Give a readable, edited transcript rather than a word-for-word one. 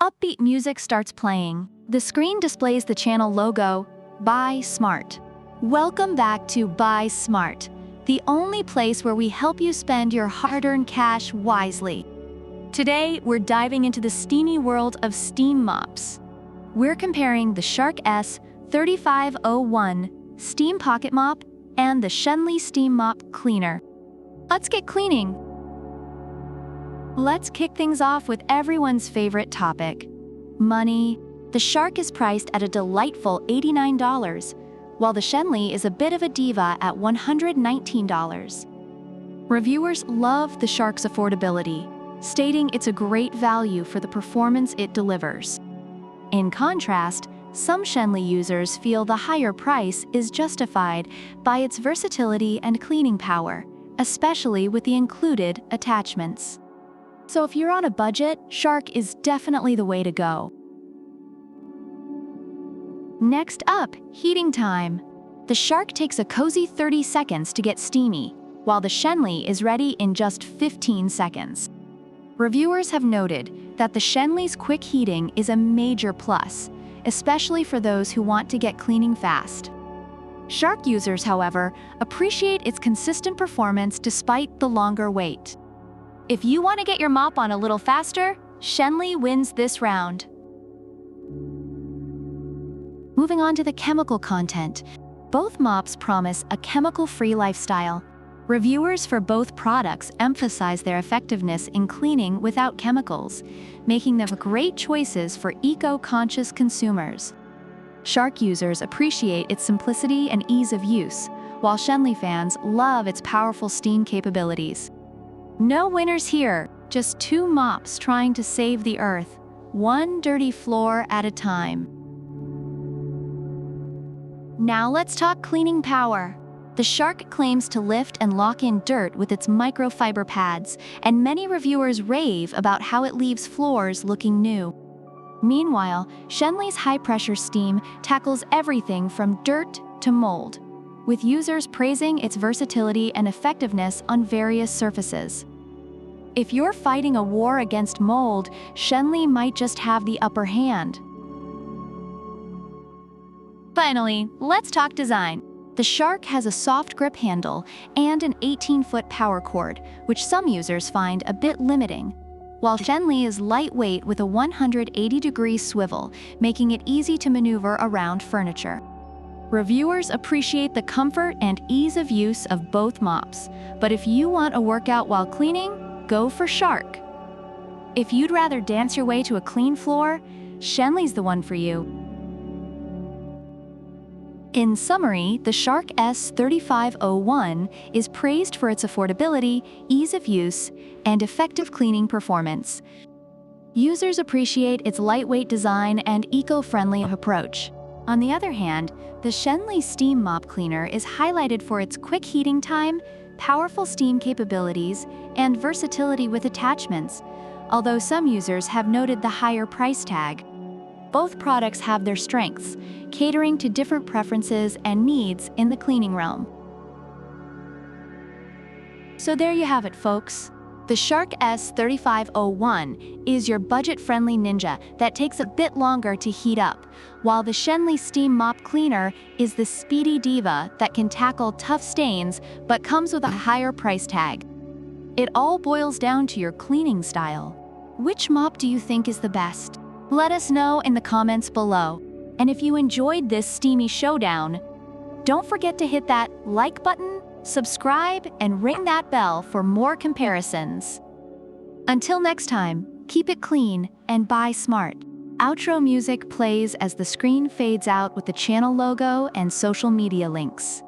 Upbeat music starts playing. The screen displays the channel logo, Buy Smart. Welcome back to Buy Smart, the only place where we help you spend your hard-earned cash wisely. Today, we're diving into the steamy world of steam mops. We're comparing the Shark S3501 Steam Pocket Mop and the Schenley Steam Mop Cleaner. Let's get cleaning. Let's kick things off with everyone's favorite topic, money. The Shark is priced at a delightful $89, while the Schenley is a bit of a diva at $119. Reviewers love the Shark's affordability, stating it's a great value for the performance it delivers. In contrast, some Schenley users feel the higher price is justified by its versatility and cleaning power, especially with the included attachments. So if you're on a budget, Shark is definitely the way to go. Next up, heating time. The Shark takes a cozy 30 seconds to get steamy, while the Schenley is ready in just 15 seconds. Reviewers have noted that the Schenley's quick heating is a major plus, especially for those who want to get cleaning fast. Shark users, however, appreciate its consistent performance despite the longer wait. If you want to get your mop on a little faster, Schenley wins this round. Moving on to the chemical content. Both mops promise a chemical-free lifestyle. Reviewers for both products emphasize their effectiveness in cleaning without chemicals, making them great choices for eco-conscious consumers. Shark users appreciate its simplicity and ease of use, while Schenley fans love its powerful steam capabilities. No winners here, just two mops trying to save the earth, one dirty floor at a time. Now let's talk cleaning power. The Shark claims to lift and lock in dirt with its microfiber pads, and many reviewers rave about how it leaves floors looking new. Meanwhile, Schenley's high-pressure steam tackles everything from dirt to mold, with users praising its versatility and effectiveness on various surfaces. If you're fighting a war against mold, Schenley might just have the upper hand. Finally, let's talk design. The Shark has a soft grip handle and an 18-foot power cord, which some users find a bit limiting, while Schenley is lightweight with a 180-degree swivel, making it easy to maneuver around furniture. Reviewers appreciate the comfort and ease of use of both mops, but if you want a workout while cleaning, go for Shark. If you'd rather dance your way to a clean floor, Schenley's the one for you. In summary, the Shark S3501 is praised for its affordability, ease of use, and effective cleaning performance. Users appreciate its lightweight design and eco-friendly approach. On the other hand, the Schenley Steam Mop Cleaner is highlighted for its quick heating time, powerful steam capabilities, and versatility with attachments, although some users have noted the higher price tag. Both products have their strengths, catering to different preferences and needs in the cleaning realm. So there you have it, folks. The Shark S3501 is your budget-friendly ninja that takes a bit longer to heat up, while the Schenley Steam Mop Cleaner is the speedy diva that can tackle tough stains but comes with a higher price tag. It all boils down to your cleaning style. Which mop do you think is the best? Let us know in the comments below. And if you enjoyed this steamy showdown, don't forget to hit that like button, subscribe, and ring that bell for more comparisons. Until next time, keep it clean and buy smart. Outro music plays as the screen fades out with the channel logo and social media links.